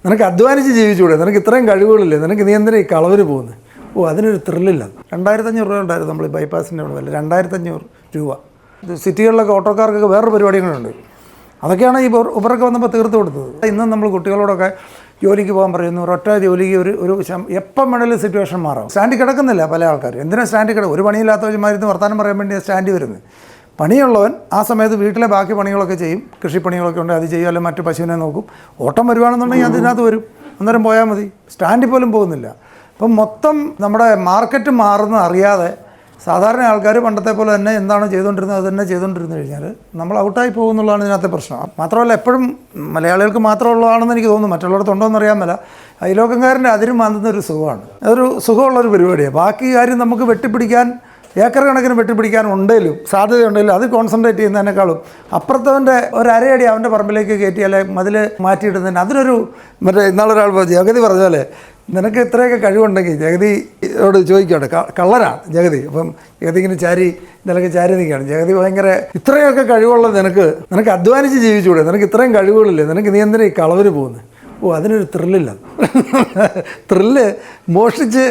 നിനക്ക് അധ്വാനിച്ച് ജീവിച്ചൂടെ? നിനക്ക് ഇത്രയും കഴിവുകളില്ലേ? നീ എന്തിനാ ഈ കളവിന് പോകുന്നത്? അതിനൊരു ത്രില്ലില്ല. 2500 രൂപ ഉണ്ടായിരുന്നു നമ്മൾ ഈ ബൈപ്പാസിൻ്റെ അവിടെ വില. 2500 രൂപ. ഇത് സിറ്റികളിലൊക്കെ ഓട്ടോക്കാർക്കൊക്കെ വേറൊരു പരിപാടികളുണ്ട്. അതൊക്കെയാണ് ഈ ഉബറൊക്കെ വന്നപ്പോൾ തീർത്ത് കൊടുത്തത്. ഇന്നും നമ്മൾ കുട്ടികളോടൊക്കെ ജോലിക്ക് പോകാൻ പറയുന്നു. ഒരൊറ്റ ജോലിക്ക് ഒരു എപ്പം വേണമെങ്കിലും സിറ്റുവേഷൻ മാറാം. സ്റ്റാൻഡിൽ കിടക്കുന്നില്ല പല ആൾക്കാർ. എന്തിനാ സ്റ്റാൻഡിൽ കിടക്കും? ഒരു പണിയില്ലാത്തവന്മാരുന്ന് വർത്താനം പറയാൻ വേണ്ടി സ്റ്റാൻഡിൽ വരുന്നത്. പണിയുള്ളവൻ ആ സമയത്ത് വീട്ടിലെ ബാക്കി പണികളൊക്കെ ചെയ്യും. കൃഷിപ്പണികളൊക്കെ ഉണ്ട്, അത് ചെയ്യും. അല്ലെങ്കിൽ മറ്റു പശുവിനെ നോക്കും. ഓട്ടം വരുവാണെന്നുണ്ടെങ്കിൽ അതിനകത്ത് വരും. അന്നേരം പോയാൽ മതി. സ്റ്റാൻഡിൽ പോലും പോകുന്നില്ല. അപ്പം മൊത്തം നമ്മുടെ മാർക്കറ്റ് മാറുന്ന അറിയാതെ സാധാരണ ആൾക്കാർ പണ്ടത്തെ പോലെ തന്നെ എന്താണ് ചെയ്തുകൊണ്ടിരുന്നത് അത് തന്നെ ചെയ്തുകൊണ്ടിരുന്നു കഴിഞ്ഞാൽ നമ്മൾ ഔട്ടായി പോകുന്നുള്ളതാണ് ഇതിനകത്തെ പ്രശ്നം. മാത്രമല്ല എപ്പോഴും മലയാളികൾക്ക് മാത്രമുള്ളതാണെന്ന് എനിക്ക് തോന്നുന്നു. മറ്റുള്ളവർക്ക് എന്നറിയാൻ മേല. അയലോക്കംകാരൻ്റെ അതിരും മാന്തുന്ന ഒരു സുഖമാണ്. അതൊരു സുഖമുള്ളൊരു പരിപാടിയാണ്. ബാക്കി കാര്യം നമുക്ക് വെട്ടിപ്പിടിക്കാൻ ഏക്കർ കണക്കിന് വെട്ടിപ്പിടിക്കാൻ ഉണ്ടെങ്കിലും സാധ്യതയുണ്ടെങ്കിലും അത് കോൺസെൻട്രേറ്റ് ചെയ്യുന്നതിനേക്കാളും അപ്പുറത്തവൻ്റെ ഒരരയടി അവൻ്റെ പറമ്പിലേക്ക് കയറ്റി അല്ലെങ്കിൽ മതിൽ മാറ്റിയിടുന്നതിന് അതിനൊരു ഇന്നാളൊരാൾ ജഗതി പറഞ്ഞ പോലെ നിനക്ക് ഇത്രയൊക്കെ കഴിവുണ്ടെങ്കിൽ ജഗതിയോട് ചോദിക്കുകയാണ്. കള്ളനാണ് ജഗതി. അപ്പം ജഗതി ഇങ്ങനെ നിലക്ക് ചാരി നിൽക്കുകയാണ്. ജഗതി ഭയങ്കര ഇത്രയൊക്കെ കഴിവുള്ളത് നിനക്ക് അധ്വാനിച്ച് ജീവിച്ചൂടെ? നിനക്ക് ഇത്രയും കഴിവുകളില്ലേ? നീ എന്തിനാ ഈ കളവിന് പോകുന്നത്? അതിനൊരു ത്രില്ലില്ല. ത്രില്ല് മോഷ്ടിച്ച്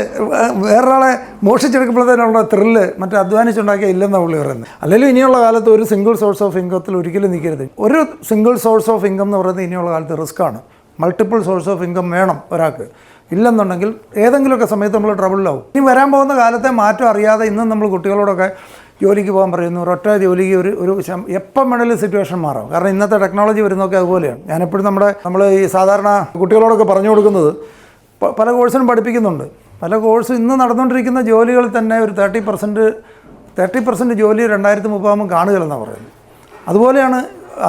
വേറൊരാളെ മോഷ്ടിച്ചെടുക്കുമ്പോഴത്തേനുള്ള ത്രില്ല് മറ്റേ അധ്വാനിച്ചുണ്ടാക്കിയ ഇല്ലെന്നാണ് പുള്ളി പറയുന്നത്. അല്ലെങ്കിൽ ഇനിയുള്ള കാലത്ത് ഒരു സിംഗിൾ സോഴ്സ് ഓഫ് ഇൻകത്തിൽ ഒരിക്കലും നിൽക്കരുത്. ഒരു സിംഗിൾ സോഴ്സ് ഓഫ് ഇൻകം എന്ന് പറയുന്നത് ഇനിയുള്ള കാലത്ത് റിസ്ക്കാണ്. മൾട്ടിപ്പിൾ സോഴ്സ് ഓഫ് ഇൻകം വേണം ഒരാൾക്ക്. ഇല്ലെന്നുണ്ടെങ്കിൽ ഏതെങ്കിലുമൊക്കെ സമയത്ത് നമ്മൾ ട്രബിളിലാവും. ഇനി വരാൻ പോകുന്ന കാലത്തെ മാറ്റം അറിയാതെ ഇന്നും നമ്മൾ കുട്ടികളോടൊക്കെ ജോലിക്ക് പോകാൻ പറയുന്നു. ഒരൊറ്റ ജോലിക്ക് ഒരു എപ്പം വേണമെങ്കിലും സിറ്റുവേഷൻ മാറാം. കാരണം ഇന്നത്തെ ടെക്നോളജി വരുന്നതൊക്കെ അതുപോലെയാണ്. ഞാനെപ്പോഴും നമ്മൾ ഈ സാധാരണ കുട്ടികളോടൊക്കെ പറഞ്ഞു കൊടുക്കുന്നത് പല കോഴ്സിനും പഠിപ്പിക്കുന്നുണ്ട്. പല കോഴ്സും ഇന്ന് നടന്നുകൊണ്ടിരിക്കുന്ന ജോലികളിൽ തന്നെ ഒരു 30% ജോലി 2030 കാണുകയില്ലെന്നാണ് പറയുന്നത്.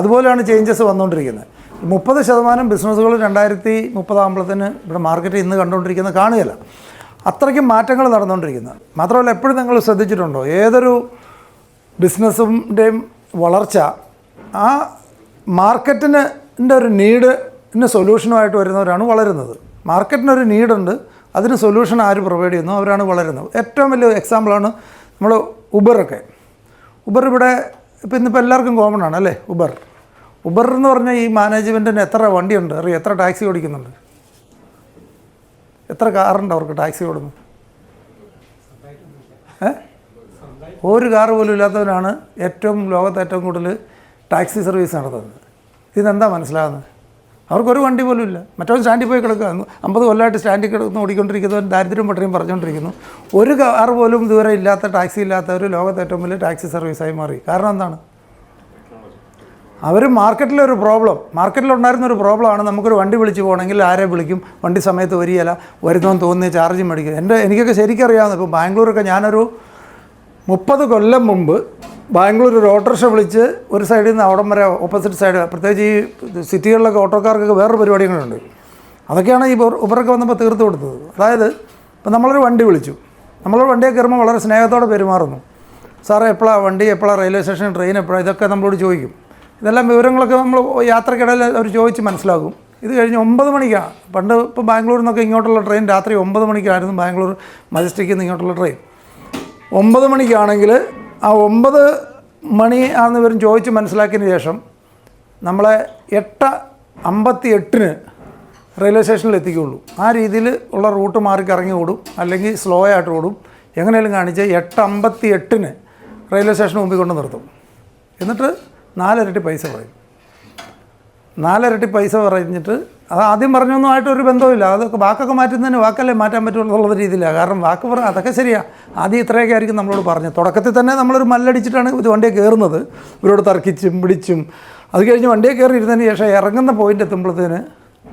അതുപോലെയാണ് ചേഞ്ചസ് വന്നുകൊണ്ടിരിക്കുന്നത്. 30% ബിസിനസ്സുകൾ 2030 ആകുമ്പോഴത്തേന് ഇവിടെ മാർക്കറ്റ് ഇന്ന് കണ്ടുകൊണ്ടിരിക്കുന്നത് കാണുകയില്ല. അത്രയ്ക്കും മാറ്റങ്ങൾ നടന്നുകൊണ്ടിരിക്കുന്നത്. മാത്രമല്ല എപ്പോഴും നിങ്ങൾ ശ്രദ്ധിച്ചിട്ടുണ്ടോ, ഏതൊരു ബിസിനസ്സിൻ്റെയും വളർച്ച ആ മാർക്കറ്റിൻ്റെ ഒരു നീഡിന് സൊല്യൂഷനുമായിട്ട് വരുന്നവരാണ് വളരുന്നത്. മാർക്കറ്റിനൊരു നീഡുണ്ട്, അതിന് സൊല്യൂഷൻ ആര് പ്രൊവൈഡ് ചെയ്യുന്നു അവരാണ് വളരുന്നത്. ഏറ്റവും വലിയ എക്സാമ്പിളാണ് നമ്മൾ ഉബറൊക്കെ. ഉബർ ഇവിടെ ഇന്നിപ്പോൾ എല്ലാവർക്കും കോമൺ ആണ് അല്ലേ. ഉബർ എന്ന് പറഞ്ഞാൽ ഈ മാനേജ്മെൻറ്റിന് എത്ര വണ്ടിയുണ്ട് അറിയാം, എത്ര ടാക്സി ഓടിക്കുന്നുണ്ട്, എത്ര കാറുണ്ട് അവർക്ക് ടാക്സി ഓടുന്നു? ഒരു കാറ് പോലും ഇല്ലാത്തവനാണ് ലോകത്ത് ഏറ്റവും കൂടുതൽ ടാക്സി സർവീസ് നടത്തുന്നത്. ഇതെന്താ മനസ്സിലാകുന്നത്? അവർക്കൊരു വണ്ടി പോലും ഇല്ല. മറ്റവൻ സ്റ്റാൻഡിൽ പോയി കിടക്കുക. 50 കൊല്ലമായിട്ട് സ്റ്റാൻഡിൽ കിടന്ന് ഓടിക്കൊണ്ടിരിക്കുന്നവൻ ദാരിദ്ര്യം പട്ടിണിയും പറഞ്ഞുകൊണ്ടിരിക്കുന്നു. ഒരു കാറ് പോലും ഇതുവരെ ഇല്ലാത്ത ടാക്സി ഇല്ലാത്തവർ ലോകത്ത് ഏറ്റവും വലിയ ടാക്സി സർവീസായി മാറി. കാരണം എന്താണ്? അവർ മാർക്കറ്റിലുണ്ടായിരുന്നൊരു പ്രോബ്ലമാണ്. നമുക്കൊരു വണ്ടി വിളിച്ച് പോകണമെങ്കിൽ ആരെ വിളിക്കും? വണ്ടി സമയത്ത് വരികയില്ല, വരുന്നതെന്ന് തോന്നിയ ചാർജ് മേടിക്കും. എനിക്കൊക്കെ ശരിക്കറിയാവുന്ന ഇപ്പോൾ ബാംഗ്ലൂരൊക്കെ ഞാനൊരു 30 കൊല്ലം മുമ്പ് ബാംഗ്ലൂർ ഒരു ഓട്ടോറിക്ഷ വിളിച്ച് ഒരു സൈഡിൽ നിന്ന് അവിടം വരെ ഓപ്പോസിറ്റ് സൈഡ്, പ്രത്യേകിച്ച് ഈ സിറ്റികളിലൊക്കെ ഓട്ടോക്കാർക്കൊക്കെ വേറൊരു പരിപാടികളുണ്ട്. അതൊക്കെയാണ് ഈ ഉബറൊക്കെ വന്നപ്പോൾ തീർത്ത് കൊടുത്തത്. അതായത് ഇപ്പം നമ്മളൊരു വണ്ടി വിളിച്ചു, നമ്മളൊരു വണ്ടിയെ കയറുമ്പോൾ വളരെ സ്നേഹത്തോടെ പെരുമാറുന്നു. സാറേ എപ്പോഴാണ് വണ്ടി, എപ്പോഴാണ് റെയിൽവേ സ്റ്റേഷൻ, ട്രെയിൻ എപ്പോഴാണ്, ഇതൊക്കെ നമ്മളോട് ചോദിക്കും. ഇതെല്ലാം വിവരങ്ങളൊക്കെ നമ്മൾ യാത്രക്കിടയിൽ അവർ ചോദിച്ച് മനസ്സിലാക്കും. ഇത് കഴിഞ്ഞ് 9 മണിക്കാണ് പണ്ട്. ഇപ്പോൾ ബാംഗ്ലൂരിൽ നിന്നൊക്കെ ഇങ്ങോട്ടുള്ള ട്രെയിൻ രാത്രി 9 മണിക്കായിരുന്നു ബാംഗ്ലൂർ മജസ്റ്റിക്കിൽ നിന്ന് ഇങ്ങോട്ടുള്ള ട്രെയിൻ. 9 മണിക്കാണെങ്കിൽ ആ 9 മണി ആണെന്ന് ഇവരും ചോദിച്ച് മനസ്സിലാക്കിയതിന് ശേഷം നമ്മളെ 8:58 റെയിൽവേ സ്റ്റേഷനിൽ എത്തിക്കുകയുള്ളൂ. ആ രീതിയിൽ ഉള്ള റൂട്ട് മാറി കറങ്ങി ഓടും, അല്ലെങ്കിൽ സ്ലോ ആയിട്ട് ഓടും. എങ്ങനെയും കാണിച്ച് 8:58 റെയിൽവേ സ്റ്റേഷന് മുമ്പിൽ കൊണ്ട് നിർത്തും. എന്നിട്ട് 4 ഇരട്ടി പൈസ പറയും. 4 ഇരട്ടി പൈസ പറഞ്ഞിട്ട് അത് ആദ്യം പറഞ്ഞൊന്നുമായിട്ടൊരു ബന്ധവുമില്ല. അതൊക്കെ വാക്കൊക്കെ മാറ്റുന്നതിന് വാക്കല്ലേ മാറ്റാൻ പറ്റുള്ളൂ എന്നുള്ള രീതിയിലാണ്. കാരണം വാക്ക് അതൊക്കെ ശരിയാണ്. ആദ്യം ഇത്രയൊക്കെ ആയിരിക്കും നമ്മളോട് പറഞ്ഞത്. തുടക്കത്തിൽ തന്നെ നമ്മളൊരു മല്ലടിച്ചിട്ടാണ് ഇത് വണ്ടിയെ കയറുന്നത്. ഇവരോട് തർക്കിച്ചും പിടിച്ചും. അത് കഴിഞ്ഞ് വണ്ടിയെ കയറി ഇരുന്നതിന് ശേഷം ഇറങ്ങുന്ന പോയിൻ്റ് എത്തുമ്പോഴത്തേന്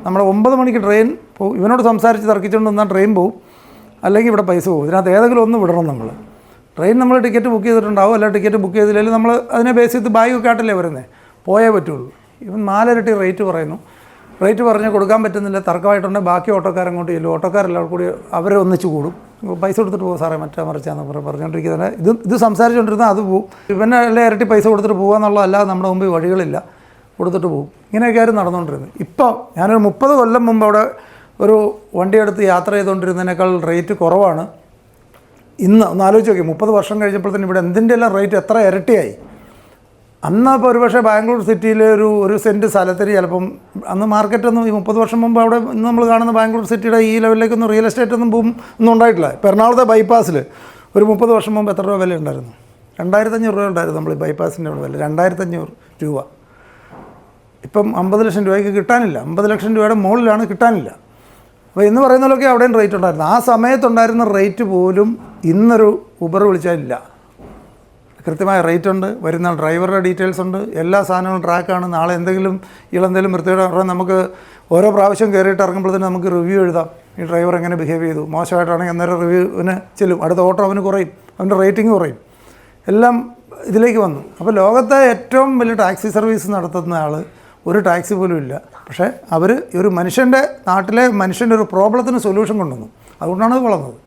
നമ്മുടെ 9 മണിക്ക് ട്രെയിൻ പോകും. ഇവനോട് സംസാരിച്ച് തർക്കിച്ചുകൊണ്ട് വന്നാൽ ട്രെയിൻ പോകും, അല്ലെങ്കിൽ ഇവിടെ പൈസ പോകും. ഇതിനകത്ത് ഏതെങ്കിലും ഒന്ന് വിടണം നമ്മൾ. ട്രെയിൻ നമ്മൾ ടിക്കറ്റ് ബുക്ക് ചെയ്തിട്ടുണ്ടാവും, അല്ല ടിക്കറ്റ് ബുക്ക് ചെയ്തില്ലെങ്കിൽ നമ്മൾ അതിനെ ബേസ് ചെയ്ത് ബാഗൊക്കെ ആയിട്ടല്ലേ വരുന്നത്, പോയേ പറ്റുള്ളൂ. ഇവൻ 4 ഇരട്ടി റേറ്റ് പറയുന്നു. റേറ്റ് പറഞ്ഞ് കൊടുക്കാൻ പറ്റുന്നില്ല, തർക്കമായിട്ടുണ്ടെങ്കിൽ ബാക്കി ഓട്ടോക്കാരങ്ങോട്ട് ചെല്ലും. ഓട്ടോക്കാരെല്ലാം കൂടി അവരെ ഒന്നിച്ച് കൂടും. പൈസ കൊടുത്തിട്ട് പോകും സാറേ, മറിച്ചാന്ന് പറഞ്ഞുകൊണ്ടിരിക്കുന്നത്. ഇത് സംസാരിച്ചുകൊണ്ടിരുന്നാൽ അത് പോവും. ഇവനെ എല്ലാം ഇരട്ടി പൈസ കൊടുത്തിട്ട് പോകുക എന്നുള്ളതല്ലാതെ നമ്മുടെ മുമ്പിൽ വഴികളില്ല, കൊടുത്തിട്ട് പോകും. ഇങ്ങനെയൊക്കെയായിരുന്നു നടന്നുകൊണ്ടിരുന്നത്. ഇപ്പോൾ ഞാനൊരു 30 കൊല്ലം മുമ്പ് അവിടെ ഒരു വണ്ടിയെടുത്ത് യാത്ര ചെയ്തുകൊണ്ടിരുന്നതിനേക്കാൾ റേറ്റ് കുറവാണ് ഇന്ന്. ഒന്ന് ആലോചിച്ച് നോക്കി, 30 വർഷം കഴിഞ്ഞപ്പോഴത്തേന് ഇവിടെ എന്തിൻ്റെ എല്ലാം റേറ്റ് എത്ര ഇരട്ടിയായി. അന്ന് അപ്പോൾ ഒരുപക്ഷെ ബാംഗ്ലൂർ സിറ്റിയിൽ ഒരു സെൻറ്റ് സ്ഥലത്തിന് ചിലപ്പം അന്ന് മാർക്കറ്റൊന്നും ഈ 30 വർഷം മുമ്പ് അവിടെ ഇന്ന് നമ്മൾ കാണുന്ന ബാംഗ്ലൂർ സിറ്റിയുടെ ഈ ലെവലിലേക്കൊന്നും റിയൽ എസ്റ്റേറ്റ് ഒന്നും ഒന്നും ഉണ്ടായിട്ടില്ല. ഇപ്പോൾ എറണാകുളത്തെ ബൈപ്പാസിൽ ഒരു 30 വർഷം മുമ്പ് എത്ര രൂപ വില ഉണ്ടായിരുന്നു? 2500 രൂപ ഉണ്ടായിരുന്നു നമ്മൾ ഈ ബൈപ്പാസിൻ്റെ വില, 2500 രൂപ. ഇപ്പം 50 ലക്ഷം രൂപയ്ക്ക് കിട്ടാനില്ല, 50 ലക്ഷം രൂപയുടെ മുകളിലാണ് കിട്ടാനില്ല. അപ്പോൾ എന്ന് പറയുന്നതിലൊക്കെ അവിടെയും റേറ്റ് ഉണ്ടായിരുന്നു. ആ സമയത്തുണ്ടായിരുന്ന റേറ്റ് പോലും ഇന്നൊരു ഉബർ വിളിച്ചാലില്ല. കൃത്യമായ റേറ്റ് ഉണ്ട്, വരുന്ന ഡ്രൈവറുടെ ഡീറ്റെയിൽസ് ഉണ്ട്, എല്ലാ സാധനങ്ങളും ട്രാക്കാണ്. നാളെ എന്തെങ്കിലും വൃത്തിയുടെ പറഞ്ഞാൽ നമുക്ക് ഓരോ പ്രാവശ്യം കയറിയിട്ട് ഇറങ്ങുമ്പോഴത്തേനും നമുക്ക് റിവ്യൂ എഴുതാം. ഈ ഡ്രൈവർ എങ്ങനെ ബിഹേവ് ചെയ്തു, മോശമായിട്ടാണെങ്കിൽ അന്നേരം റിവ്യൂവിന് ചെല്ലും, അടുത്ത ഓട്ടോ അവന് കുറയും, അവൻ്റെ റേറ്റിംഗ് കുറയും, എല്ലാം ഇതിലേക്ക് വന്നു. അപ്പോൾ ലോകത്തെ ഏറ്റവും വലിയ ടാക്സി സർവീസ് നടത്തുന്ന ആൾ ഒരു ടാക്സി പോലും ഇല്ല. പക്ഷേ അവർ ഒരു മനുഷ്യൻ്റെ നാട്ടിലെ മനുഷ്യൻ്റെ ഒരു പ്രോബ്ലത്തിന് സൊല്യൂഷൻ കൊണ്ടുവന്നു. അതുകൊണ്ടാണ് അത് വളർന്നത്.